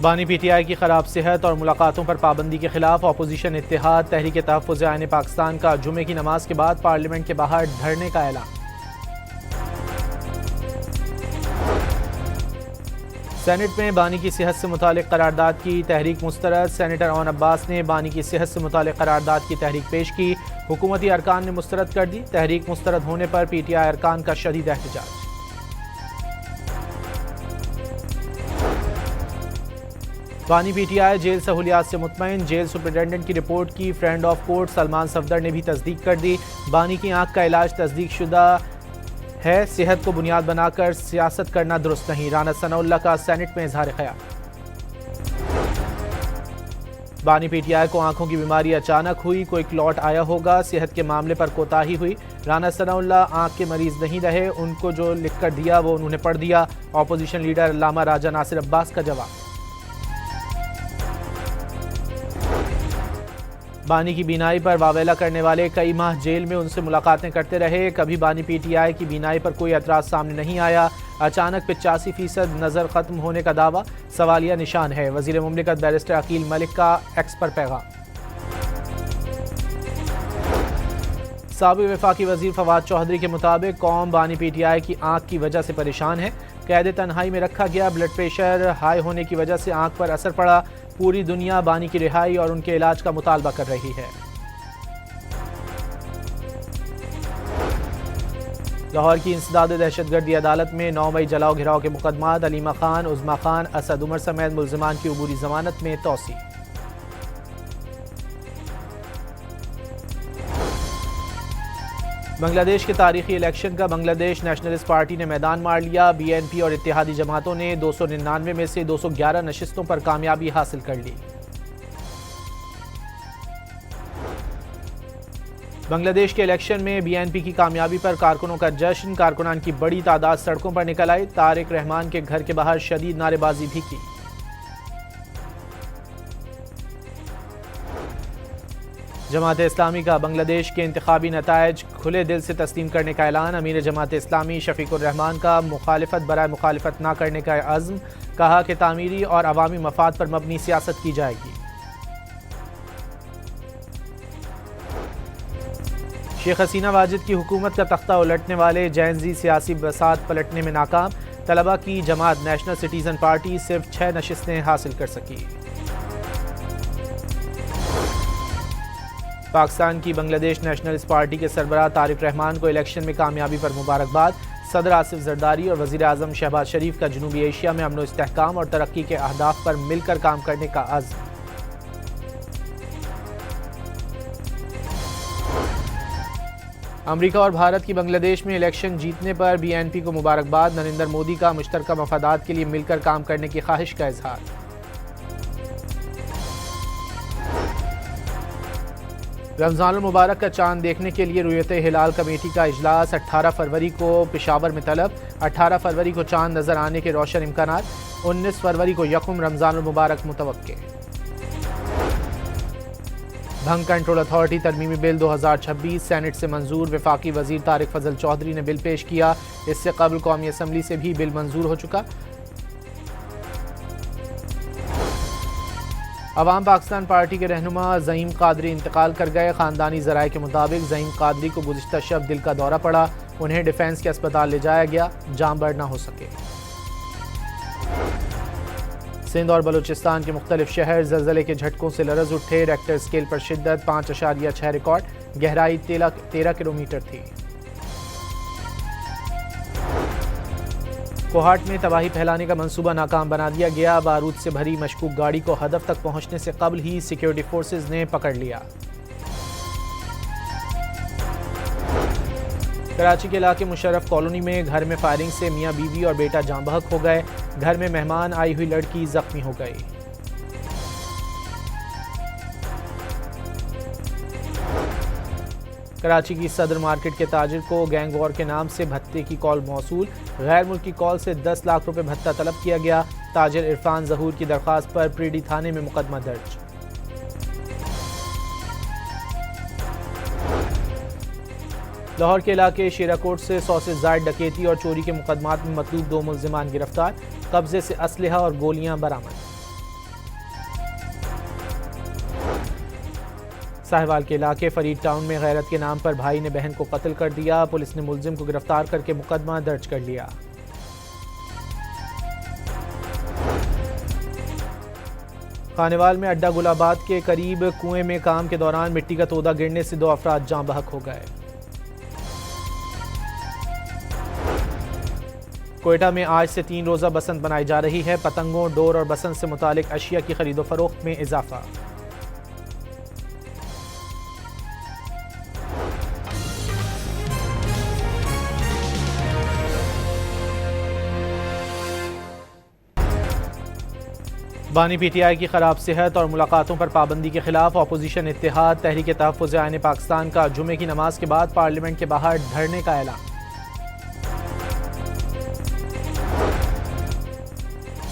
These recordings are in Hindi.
बानी पीटीआई की खराब सेहत और मुलाकातों पर पाबंदी के खिलाफ अपोजिशन इत्तेहाद तहरीक तहफ़्फ़ुज़ आईन पाकिस्तान का जुमे की नमाज के बाद पार्लियामेंट के बाहर धरने का ऐलान। सेनेट में बानी की सेहत से मुतालिक करारदाद की तहरीक मुस्तरद। सेनेटर ओन अब्बास ने बानी की सेहत से मुतालिक करारदाद की तहरीक पेश की। हुकूमती अरकान ने मुस्तरद कर दी। तहरीक मुस्तरद होने पर पीटीआई अरकान का शदीद एहतजाज। बानी पीटीआई जेल सहूलियात से मुतमईन। जेल सुपरिटेंडेंट की रिपोर्ट की friend of court Salman Safdar ने भी तस्दीक कर दी। बानी की आंख का इलाज तस्दीक शुदा है। सेहत को बुनियाद बनाकर सियासत करना दुरुस्त नहीं। राना सनाउल्लाह का सेनेट में इजहार ख्याल। बानी पीटीआई को आंखों की बीमारी अचानक हुई, कोई क्लॉट आया होगा। सेहत के मामले पर कोताही हुई। राना सनाउल्लाह आंख के मरीज नहीं रहे, उनको जो लिख कर दिया वो उन्होंने पढ़ दिया। ऑपोजिशन लीडर अल्लामा राजा नासिर अब्बास का जवाब। बानी की बीनाई पर वावेला करने वाले कई माह जेल में उनसे मुलाकातें करते रहे। कभी बानी पीटीआई की बीनाई पर कोई एतराज सामने नहीं आया। अचानक 85% नजर खत्म होने का दावा सवालिया निशान है। वजीर मुमलिकत बैरिस्टर अकील मलिक का एक्स पर पैगाम। साबिक वफाकी वजीर फवाद चौधरी के मुताबिक कौम बानी पीटीआई की आंख की वजह से परेशान है। कैद तन्हाई में रखा गया। ब्लड प्रेशर हाई होने की वजह से आंख पर असर पड़ा। पूरी दुनिया बानी की रिहाई और उनके इलाज का मुतालबा कर रही है। लाहौर की इंसदाद दहशतगर्दी अदालत में 9 मई जलाओ घिराव के मुकदमात। अलीमा खान, उज़मा खान, असद उमर समेत मुल्ज़िमान की अबूरी जमानत में तौसी। बांग्लादेश के तारीखी इलेक्शन का बांग्लादेश नेशनलिस्ट पार्टी ने मैदान मार लिया। बीएनपी और इत्तेहादी जमातों ने 299 में से 211 नशिस्तों पर कामयाबी हासिल कर ली। बांग्लादेश के इलेक्शन में बीएनपी की कामयाबी पर कारकुनों का जश्न। कारकुनान की बड़ी तादाद सड़कों पर निकल आई। तारिक रहमान के घर के बाहर शदीद नारेबाजी भी की। जमात इस्लामी का बांग्लादेश के इंतखाबी नतायज खुले दिल से तस्लीम करने का ऐलान। अमीर जमात इस्लामी शफीकुर रहमान का मुखालिफत बराए मुखालिफत न करने का अज़्म। कहा कि तामीरी और अवामी मफाद पर मबनी सियासत की जाएगी। शेख हसीना वाजिद की हुकूमत का तख्ता उलटने वाले जैनजी सियासी बसात पलटने में नाकाम। तलबा की जमात नेशनल सिटीजन पार्टी सिर्फ 6 नशिस्तें हासिल कर सकी। पाकिस्तान की बांग्लादेश नेशनलिस्ट पार्टी के सरबराह तारिक रहमान को इलेक्शन में कामयाबी पर मुबारकबाद। सदर आसिफ जरदारी और वजीर आजम शहबाज शरीफ का जनूबी एशिया में अमन इस्तेहकाम और तरक्की के अहदाफ पर मिलकर काम करने का अज़्म। अमरीका और भारत की बांग्लादेश में इलेक्शन जीतने पर बीएनपी को मुबारकबाद। नरेंद्र मोदी का मुश्तरका मफादात के लिए मिलकर काम करने की ख्वाहिश का इजहार। रमज़ानुल मुबारक का चांद देखने के लिए रुयते हिलाल कमेटी का इजलास। 18 फरवरी को पेशावर में तलब। 18 फरवरी को चांद नजर आने के रोशन इम्कानात। 19 फरवरी को यकुम रमज़ानुल मुबारक मुतवक्के। भंग कंट्रोल अथॉरिटी तरमीमी बिल 2026 सेनेट से मंजूर। वफाकी वजीर तारिक फजल चौधरी ने बिल पेश किया। इससे कबल कौमी असम्बली से भी बिल मंजूर हो चुका। अवाम पाकिस्तान पार्टी के रहनुमा ज़हीम कादरी इंतकाल कर गए। ख़ानदानी ज़राए के मुताबिक ज़हीम कादरी को गुज़िश्ता शब दिल का दौरा पड़ा। उन्हें डिफेंस के अस्पताल ले जाया गया, जान बर न हो सके। सिंध और बलूचिस्तान के मुख्तलिफ शहर ज़लज़ले के झटकों से लरज़ उठे। रेक्टर स्केल पर शिद्दत 5.6 रिकॉर्ड। गहराई 13 किलोमीटर थी। कोहाट में तबाही फैलाने का मंसूबा नाकाम बना दिया गया। बारूद से भरी मशकूक गाड़ी को हदफ तक पहुंचने से कबल ही सिक्योरिटी फोर्सेज ने पकड़ लिया। कराची के इलाके मुशर्रफ कॉलोनी में घर में फायरिंग से मियां बीवी और बेटा जाँ बहक हो गए। घर में मेहमान आई हुई लड़की जख्मी हो गई। कराची की सदर मार्केट के ताजिर को गैंग वॉर के नाम से भत्ते की कॉल मौसूल। गैर मुल्की कॉल से 10 लाख रुपए भत्ता तलब किया गया। ताजिर इरफान जहूर की दरख्वास्त पर प्रीडी थाने में मुकदमा दर्ज। लाहौर के इलाके शेराकोट से 100 से ज़ायद डकैती और चोरी के मुकदमात में मतलूब 2 मुल्ज़िमान गिरफ्तार। कब्जे से असलहा और गोलियां बरामद। साहिवाल के इलाके फरीद टाउन में गैरत के नाम पर भाई ने बहन को कत्ल कर दिया। पुलिस ने मुलजिम को गिरफ्तार करके मुकदमा दर्ज कर लिया। खानेवाल में अड्डा गुलाबाद के करीब कुएं में काम के दौरान मिट्टी का तोदा गिरने से 2 अफराद जाँ बहक हो गए। कोयटा में आज से 3 रोज़ा बसंत मनाई जा रही है। पतंगों, डोर और बसंत से मुतालिक अशिया की खरीदो फरोख्त में इजाफा। बानी पीटीआई की खराब सेहत और मुलाकातों पर पाबंदी के खिलाफ अपोजिशन इत्तेहाद तहरीक तहफ़्फ़ुज़ आईन पाकिस्तान का जुमे की नमाज के बाद पार्लियामेंट के बाहर धरने का ऐलान।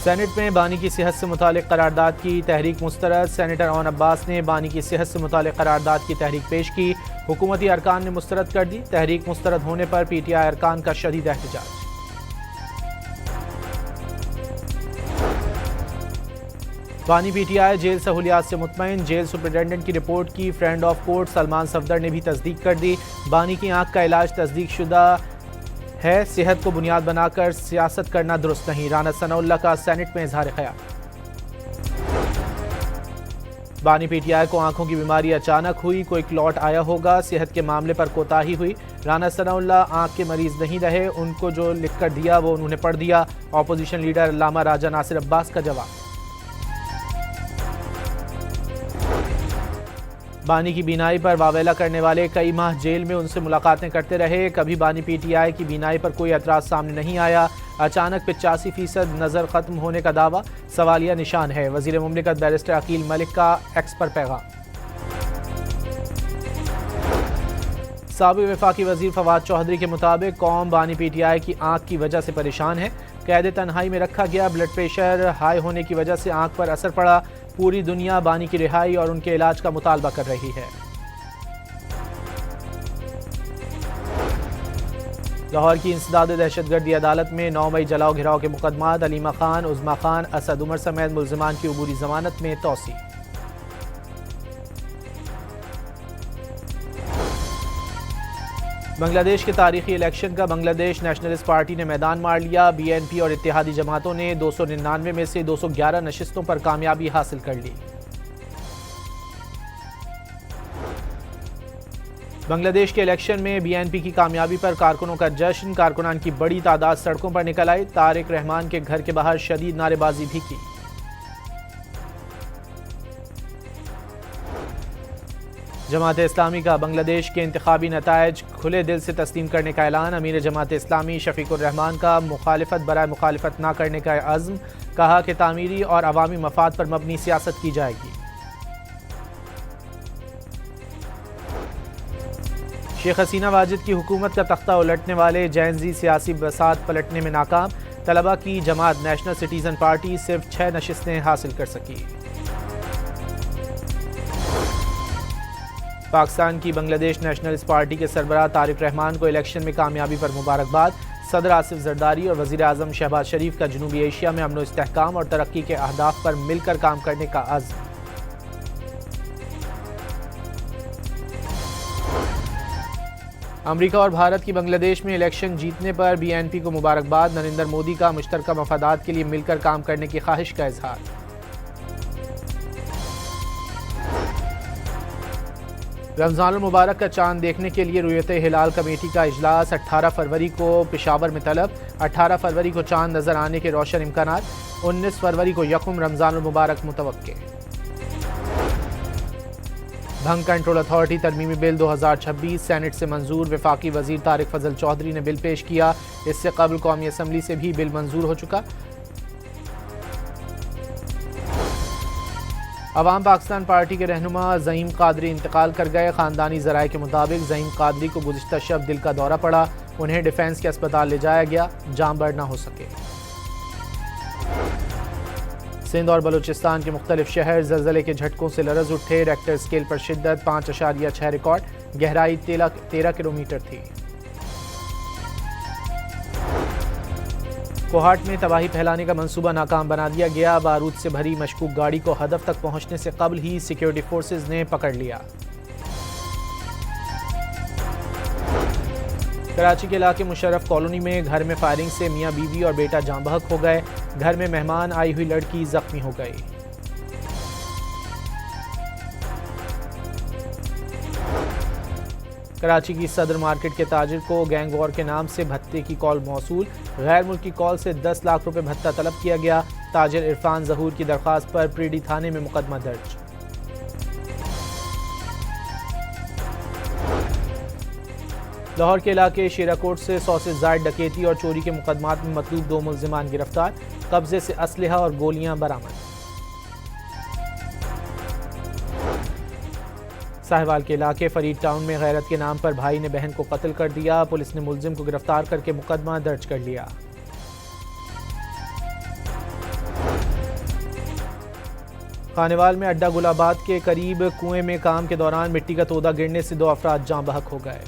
सेनेट में बानी की सेहत से मुतालिक करारदाद की तहरीक मुस्तरद। सेनेटर अवन अब्बास ने बानी की सेहत से मुतालिक करारदाद की तहरीक पेश की। हुकूमती अरकान ने मुस्तरद कर दी। तहरीक मुस्तरद होने पर पीटीआई अरकान का शदीद एहतजाज। बानी पीटीआई जेल सहूलियात से मुतमईन। जेल सुपरिटेंडेंट की रिपोर्ट की friend of court Salman Safdar ने भी तस्दीक कर दी। बानी की आंख का इलाज तस्दीक शुदा है। सेहत को बुनियाद बनाकर सियासत करना दुरुस्त नहीं। राना सनाउल्लाह का सेनेट में इजहार ख्याल। बानी पीटीआई को आंखों की बीमारी अचानक हुई, कोई क्लॉट आया होगा। सेहत के मामले पर कोताही हुई। राना सनाउल्लाह आंख के मरीज नहीं रहे, उनको जो लिख कर दिया वो उन्होंने पढ़ दिया। ऑपोजिशन लीडर अल्लामा राजा नासिर अब्बास का जवाब। बानी की बीनाई पर वावेला करने वाले कई माह जेल में उनसे मुलाकातें करते रहे। कभी बानी पीटीआई की बीनाई पर कोई एतराज़ सामने नहीं आया। अचानक 85% नज़र ख़त्म होने का दावा सवालिया निशान है। वज़ीर मुमलिकत बैरिस्टर अकील मलिक का एक्स पर पैगाम। साबिक़ वफाकी वज़ीर फवाद चौधरी के मुताबिक कौम बानी पीटीआई की आँख की वजह से परेशान है। कैद तन्हाई में रखा गया। ब्लड प्रेशर हाई होने की वजह से आँख पर असर पड़ा। पूरी दुनिया बानी की रिहाई और उनके इलाज का मुतालबा कर रही है। लाहौर की इंसदाद दहशतगर्दी अदालत में 9 मई जलाओ घिराव के मुकदमात अलीमा खान, उज़मा खान, असद उमर समेत मुल्ज़िमान की अबूरी जमानत में तौसी। बांग्लादेश के तारीखी इलेक्शन का बांग्लादेश नेशनलिस्ट पार्टी ने मैदान मार लिया। बीएनपी और इत्तेहादी जमातों ने 299 में से 211 नशिस्तों पर कामयाबी हासिल कर ली। बांग्लादेश के इलेक्शन में बीएनपी की कामयाबी पर कारकुनों का जश्न। कारकुनान की बड़ी तादाद सड़कों पर निकल आई। तारिक रहमान के घर के बाहर शदीद नारेबाजी भी की। जमात इस्लामी का बांग्लादेश के इंतखाबी नतायज खुले दिल से तस्लीम करने का ऐलान। अमीर जमात इस्लामी शफीकुर रहमान का मुखालिफत बराए मुखालिफत न करने का अज़्म। कहा कि तामीरी और अवामी मफाद पर मबनी सियासत की जाएगी। शेख हसीना वाजिद की हुकूमत का तख्ता उलटने वाले जैनजी सियासी बसात पलटने में नाकाम। तलबा की जमात नेशनल सिटीजन पार्टी सिर्फ 6 नशिस्तें हासिल कर सकी। पाकिस्तान की बांग्लादेश नेशनलिस्ट पार्टी के सरबराह तारिक रहमान को इलेक्शन में कामयाबी पर मुबारकबाद। सदर आसिफ जरदारी और वज़ीर आज़म शहबाज शरीफ का जनूबी एशिया में अमन व इस्तेहकाम और तरक्की के अहदाफ पर मिलकर काम करने का अज़्म। अमेरिका और भारत की बांग्लादेश में इलेक्शन जीतने पर बीएनपी को मुबारकबाद। नरेंद्र मोदी का मुश्तरका मफादात के लिए मिलकर काम करने की ख्वाहिश का इजहार। रमज़ान मुबारक का चांद देखने के लिए रुयत हिलाल कमेटी का इजलास 18 फरवरी को पेशावर में तलब। 18 फरवरी को चांद नजर आने के रोशन इम्कानात। 19 फरवरी को यकुम रमज़ान मुबारक मुतवक्के। भंग कंट्रोल अथॉरिटी तरमीमी बिल 2026 सेनेट से मंजूर। वफाकी वजीर तारिक फजल चौधरी ने बिल पेश किया। इससे कबल कौमी असम्बली से भी बिल मंजूर हो चुका। अवाम पाकिस्तान पार्टी के रहनुमा ज़हीम कादरी इंतकाल कर गए। ख़ानदानी ज़राए के मुताबिक ज़हीम कादरी को गुज़िश्ता शब दिल का दौरा पड़ा। उन्हें डिफेंस के अस्पताल ले जाया गया, जान बर ना हो सके। सिंध और बलूचिस्तान के मुख्तलिफ शहर ज़लज़ले के झटकों से लरज़ उठे। रेक्टर स्केल पर शिद्दत 5.6 रिकॉर्ड। गहराई 13 किलोमीटर थी। कोहाट में तबाही फैलाने का मंसूबा नाकाम बना दिया गया। बारूद से भरी मशकूक गाड़ी को हदफ तक पहुंचने से कबल ही सिक्योरिटी फोर्सेज ने पकड़ लिया। कराची के इलाके मुशर्रफ कॉलोनी में घर में फायरिंग से मियां बीवी और बेटा जाँ बहक हो गए। घर में मेहमान आई हुई लड़की जख्मी हो गई। कराची की सदर मार्केट के ताजिर को गैंग वॉर के नाम से भत्ते की कॉल मौसूल। गैर मुल्की कॉल से 10 लाख रुपए भत्ता तलब किया गया। ताजिर इरफान जहूर की दरख्वास्त पर प्रीडी थाने में मुकदमा दर्ज। लाहौर के इलाके शेराकोट से 100 से जायद डकैती और चोरी के मुकदमात में मतलूब 2 मुल्जिमान गिरफ्तार। कब्जे से असलहा और गोलियां बरामद। साहिवाल के इलाके फरीद टाउन में गैरत के नाम पर भाई ने बहन को कत्ल कर दिया। पुलिस ने मुलजिम को गिरफ्तार करके मुकदमा दर्ज कर लिया। खानेवाल में अड्डा गुलाबाद के करीब कुएं में काम के दौरान मिट्टी का तोदा गिरने से 2 अफराद जाँ बहक हो गए।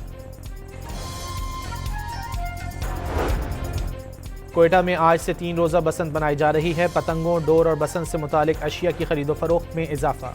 कोयटा में आज से 3 रोज़ा बसंत मनाई जा रही है। पतंगों, डोर और बसंत से मुतालिक अशिया की खरीदो फरोख्त में इजाफा।